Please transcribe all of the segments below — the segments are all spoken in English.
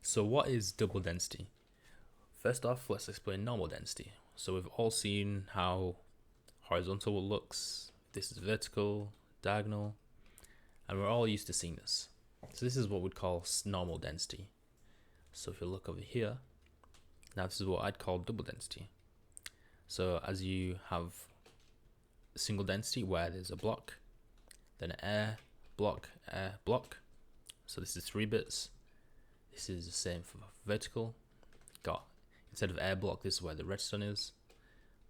So what is double density? First off, let's explain normal density. So we've all seen how horizontal looks. This is vertical, diagonal, and we're all used to seeing this. So this is what we'd call normal density. So if you look over here, now this is what I'd call double density. So as you have single density where there's a block, then an air block, air block. So this is 3 bits. This is the same for vertical. Got instead of air block, this is where the redstone is,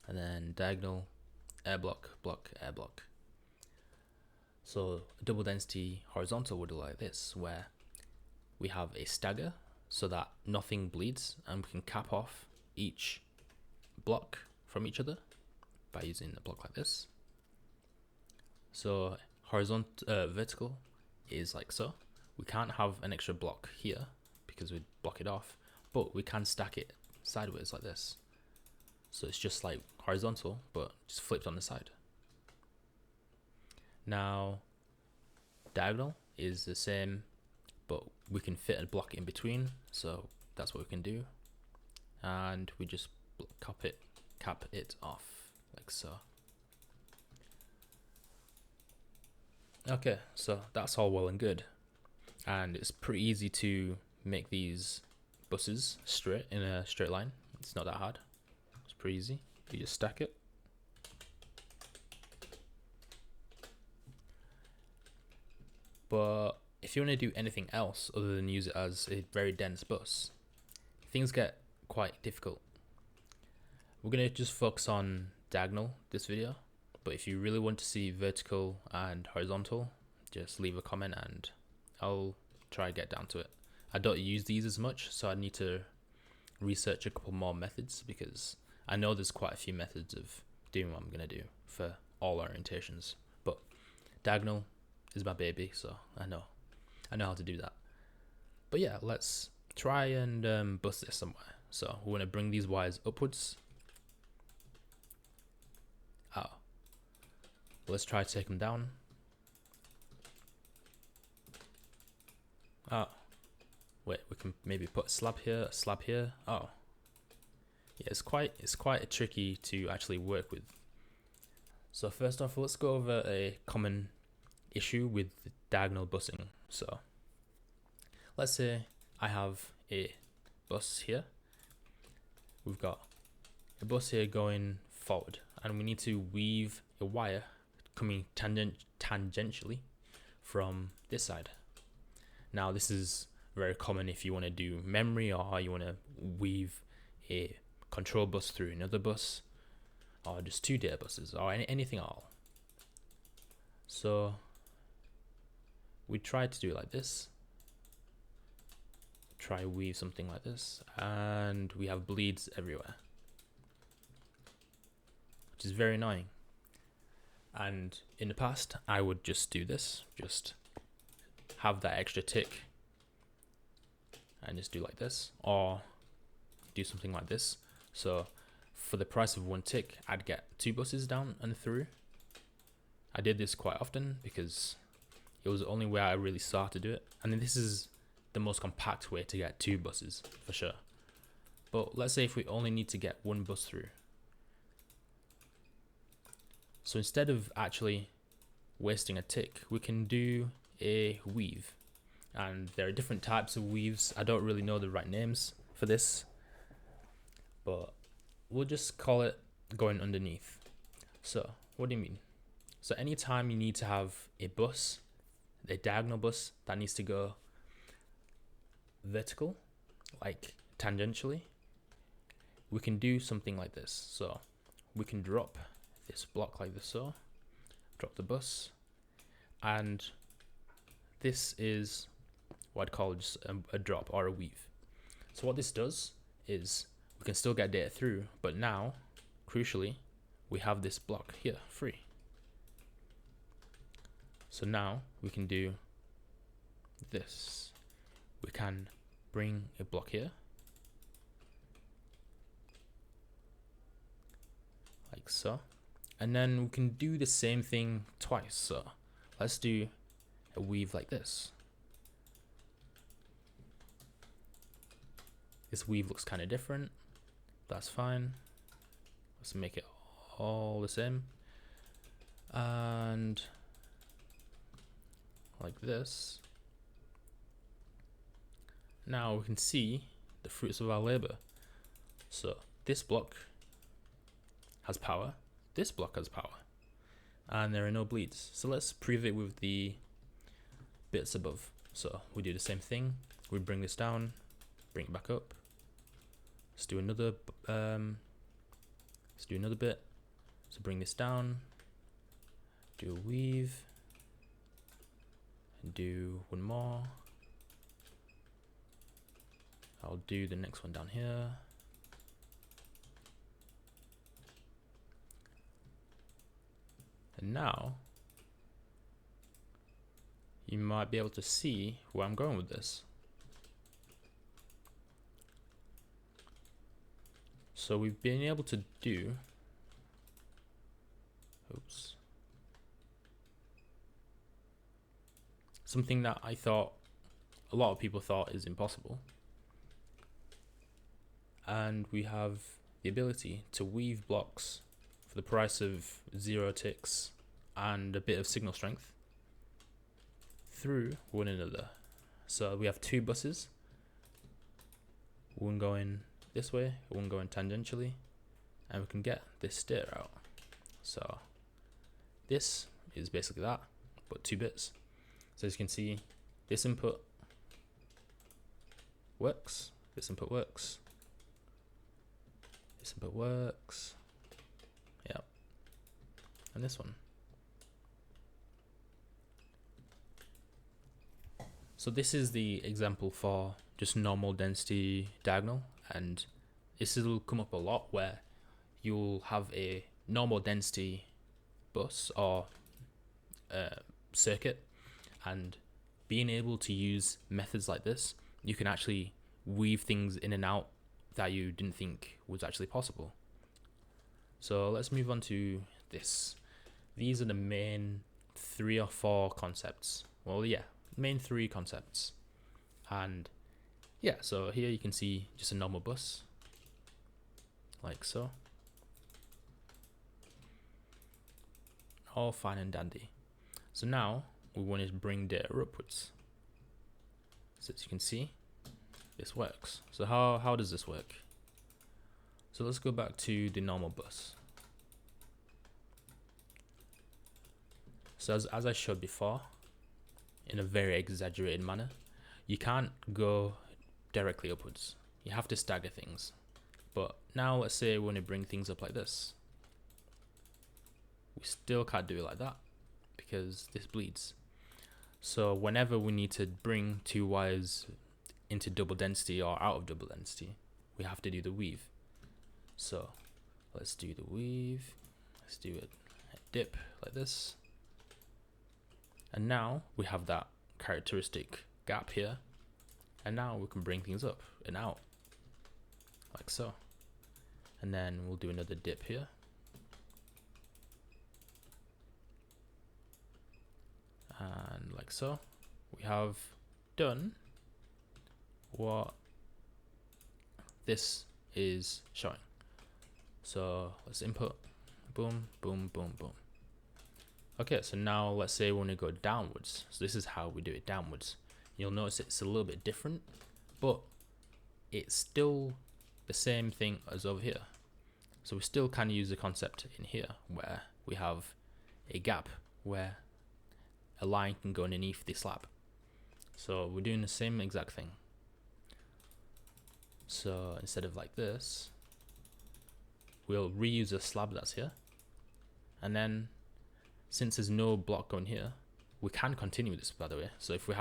and then diagonal, air block, block, air block. So a double density horizontal would look like this, where we have a stagger so that nothing bleeds, and we can cap off each block from each other by using a block like this. So vertical is like so. We can't have an extra block here because we'd block it off, but we can stack it sideways like this. So it's just like horizontal, but just flipped on the side. Now, diagonal is the same, but we can fit a block in between, so that's what we can do. And we just cap it off like so. Okay, so that's all well and good. And it's pretty easy to make these buses straight in a straight line. It's not that hard. It's pretty easy. You just stack it. But if you want to do anything else other than use it as a very dense bus, things get quite difficult. We're going to just focus on diagonal this video, but if you really want to see vertical and horizontal, just leave a comment and I'll try to get down to it. I don't use these as much, so I need to research a couple more methods because I know there's quite a few methods of doing what I'm going to do for all orientations. But diagonal is my baby, so I know how to do that. But yeah, let's try and bust this somewhere. So we're going to bring these wires upwards. Let's try to take them down. Wait, we can maybe put a slab here, a slab here. Yeah, it's quite tricky to actually work with. So first off, let's go over a common issue with diagonal busing. So let's say I have a bus here. We've got a bus here going forward, and we need to weave a wire coming tangentially from this side. Now this is very common if you want to do memory or you want to weave a control bus through another bus or just 2 data buses or anything at all. So we try to do it like this. Try weave something like this, and we have bleeds everywhere, which is very annoying. And in the past, I would just do this, just have that extra tick and just do like this, or do something like this. So for the price of 1 tick, I'd get 2 buses down and through. I did this quite often because it was the only way I really saw how to do it. And then this is the most compact way to get 2 buses for sure. But let's say if we only need to get 1 bus through. So instead of actually wasting a tick, we can do a weave. And there are different types of weaves. I don't really know the right names for this, but we'll just call it going underneath. So what do you mean? So anytime you need to have a bus, a diagonal bus that needs to go vertical, like tangentially, we can do something like this. So we can drop this block like this, so drop the bus, and this is what I'd call just a drop or a weave. So what this does is we can still get data through, but now crucially we have this block here free. So now we can do this. We can bring a block here like so, and then we can do the same thing twice. So let's do a weave like this. This weave looks kind of different. That's fine. Let's make it all the same. And like this. Now we can see the fruits of our labor. So this block has power, this block has power, and there are no bleeds. So let's prove it with the bits above. So we do the same thing. We bring this down, bring it back up. Let's do another bit. So bring this down, do a weave, and do one more. I'll do the next one down here. And now you might be able to see where I'm going with this. So we've been able to do, something that I thought a lot of people thought is impossible. And we have the ability to weave blocks for the price of 0 ticks and a bit of signal strength through one another. So we have 2 buses, one going this way, one going tangentially, and we can get this stair out. So this is basically that, but 2 bits. So as you can see, this input works, this input works, this input works, yep, and this one. So this is the example for just normal density diagonal, and this will come up a lot where you'll have a normal density bus or circuit, and being able to use methods like this, you can actually weave things in and out that you didn't think was actually possible. So let's move on to this. These are the main 3 or 4 concepts. Well, yeah, main 3 concepts. And yeah, so here you can see just a normal bus, like so. All fine and dandy. So now we want to bring data upwards. So as you can see, this works. So how does this work? So let's go back to the normal bus. So as I showed before, in a very exaggerated manner, you can't go directly upwards. You have to stagger things. But now let's say we want to bring things up like this. We still can't do it like that because this bleeds. So whenever we need to bring 2 wires into double density or out of double density, we have to do the weave. So let's do the weave. Let's do a dip like this. And now we have that characteristic gap here. And now we can bring things up and out like so. And then we'll do another dip here. And like so, we have done what this is showing. So let's input, boom, boom, boom, boom. Okay, so now let's say we want to go downwards. So this is how we do it downwards. You'll notice it's a little bit different, but it's still the same thing as over here. So we still can use the concept in here where we have a gap where a line can go underneath the slab. So we're doing the same exact thing. So instead of like this, we'll reuse a slab that's here. And then since there's no block going here, we can continue this, by the way. So if we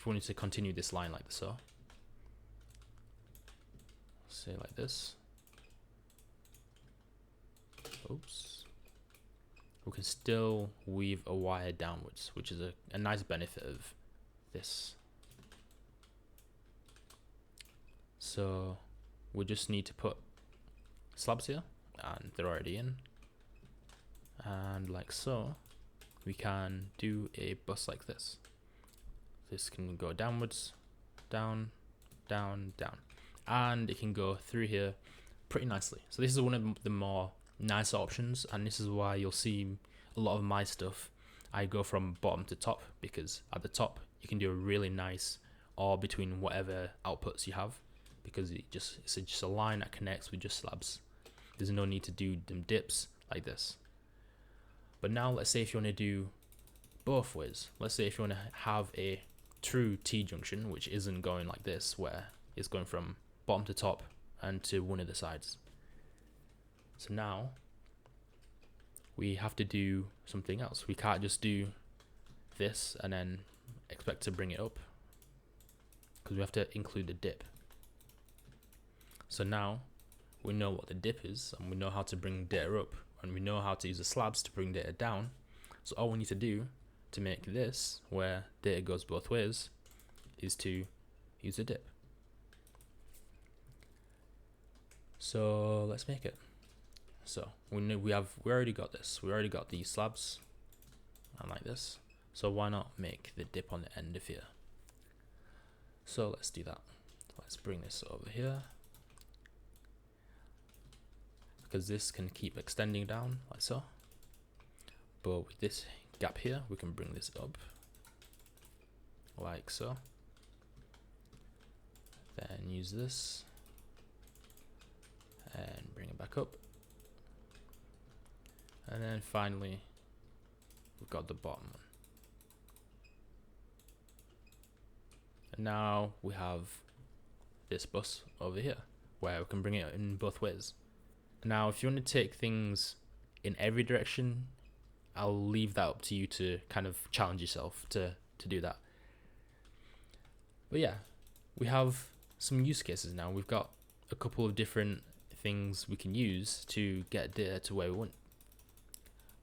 wanted to continue this line like so, say like this, oops, we can still weave a wire downwards, which is a nice benefit of this. So we just need to put slabs here, and they're already in. And like so, we can do a bus like this. This can go downwards, down, down, down. and it can go through here pretty nicely. So this is one of the more nicer options, and this is why you'll see a lot of my stuff, I go from bottom to top, because at the top you can do a really nice or between whatever outputs you have, because it's just a line that connects with just slabs. There's no need to do them dips like this. But now let's say if you want to do both ways, let's say if you want to have a true T-junction, which isn't going like this, where it's going from bottom to top and to one of the sides. So now we have to do something else. We can't just do this and then expect to bring it up, because we have to include the dip. So now we know what the dip is, and we know how to bring data up, and we know how to use the slabs to bring data down. So all we need to do to make this, where data goes both ways, is to use a dip. So let's make it. So we already got this. We already got these slabs, and like this. So why not make the dip on the end of here? So let's do that. Let's bring this over here, because this can keep extending down like so. But with this gap here, we can bring this up like so. Then use this and bring it back up. And then finally, we've got the bottom one. And now we have this bus over here, where we can bring it in both ways. Now, if you want to take things in every direction, I'll leave that up to you to kind of challenge yourself to do that. But yeah, we have some use cases now. We've got a couple of different things we can use to get data to where we want.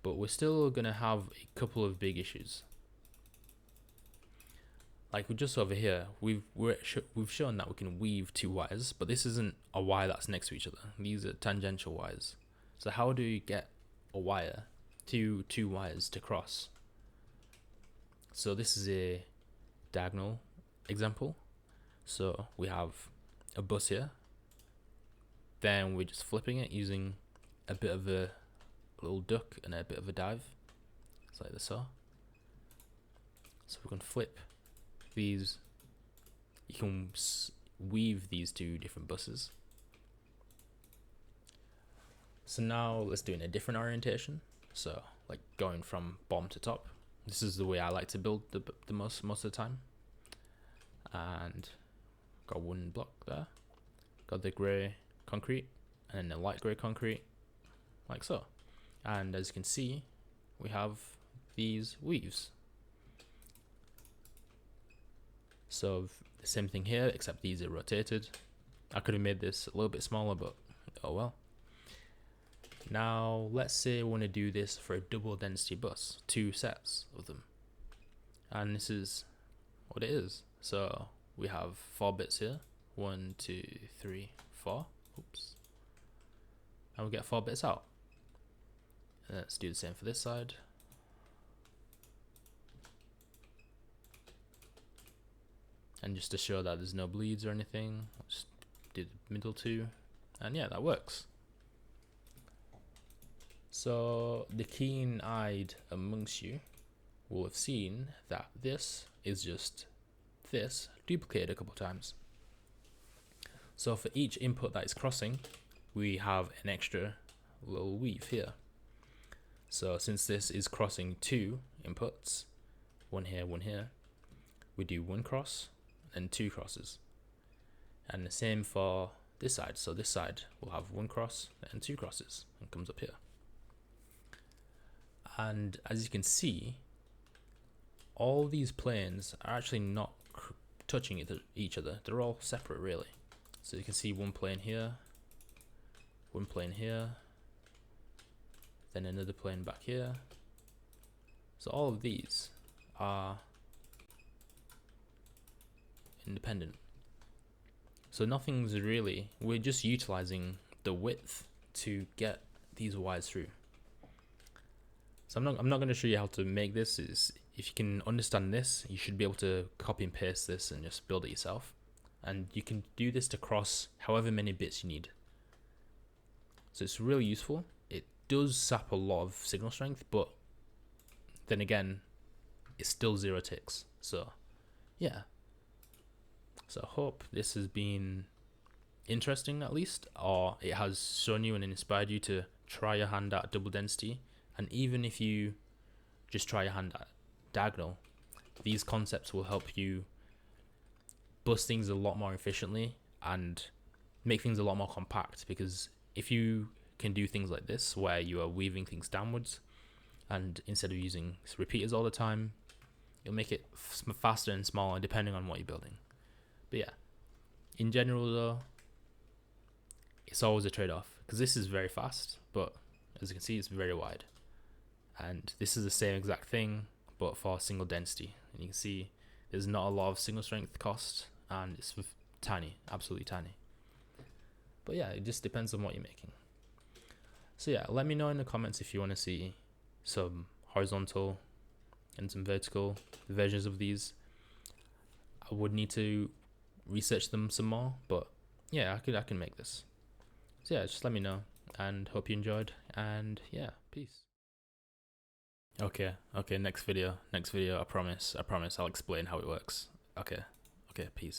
But we're still going to have a couple of big issues. Like we're just over here, we've shown that we can weave two wires, but this isn't a wire that's next to each other. These are tangential wires. So how do you get a wire to two wires to cross? So this is a diagonal example. So we have a bus here. Then we're just flipping it using a bit of a little duck and a bit of a dive. It's like this. So we can flip these. You can weave these two different buses. So now let's do it in a different orientation. So like going from bottom to top. This is the way I like to build the most of the time. And got one block there. Got the grey concrete and then the light grey concrete, like so. And as you can see, we have these weaves. So the same thing here, except these are rotated. I could have made this a little bit smaller, but oh well. Now let's say we want to do this for a double density bus, 2 sets of them. And this is what it is. So we have 4 bits here. 1, 2, 3, 4. Oops. And we get 4 bits out. And let's do the same for this side. And just to show that there's no bleeds or anything, I'll just do the middle 2. And yeah, that works. So the keen-eyed amongst you will have seen that this is just this duplicated a couple times. So for each input that is crossing, we have an extra little weave here. So since this is crossing 2 inputs, one here, we do 1 cross and 2 crosses. And the same for this side. So this side will have 1 cross and 2 crosses and comes up here. And as you can see, all these planes are actually not touching each other. They're all separate really. So you can see one plane here, one plane here, then another plane back here. So all of these are independent. So nothing's really, we're just utilizing the width to get these wires through. So I'm not going to show you how to make this. If you can understand this, you should be able to copy and paste this and just build it yourself. and you can do this to cross however many bits you need. So it's really useful. It does sap a lot of signal strength, but then again, it's still 0 ticks. So yeah. So I hope this has been interesting at least, or it has shown you and inspired you to try your hand at double density. And even if you just try your hand at diagonal, these concepts will help you bust things a lot more efficiently and make things a lot more compact, because if you can do things like this where you are weaving things downwards and instead of using repeaters all the time, it'll make it faster and smaller depending on what you're building. But yeah, in general though, it's always a trade-off, because this is very fast, but as you can see, it's very wide. And this is the same exact thing, but for single density. And you can see there's not a lot of signal strength cost, and it's tiny, absolutely tiny. But yeah, it just depends on what you're making. So yeah, let me know in the comments if you want to see some horizontal and some vertical versions of these. I would need to research them some more, but yeah, I can make this. So yeah, just let me know, and hope you enjoyed, and yeah, peace. Okay, next video, I promise I'll explain how it works. Okay, peace.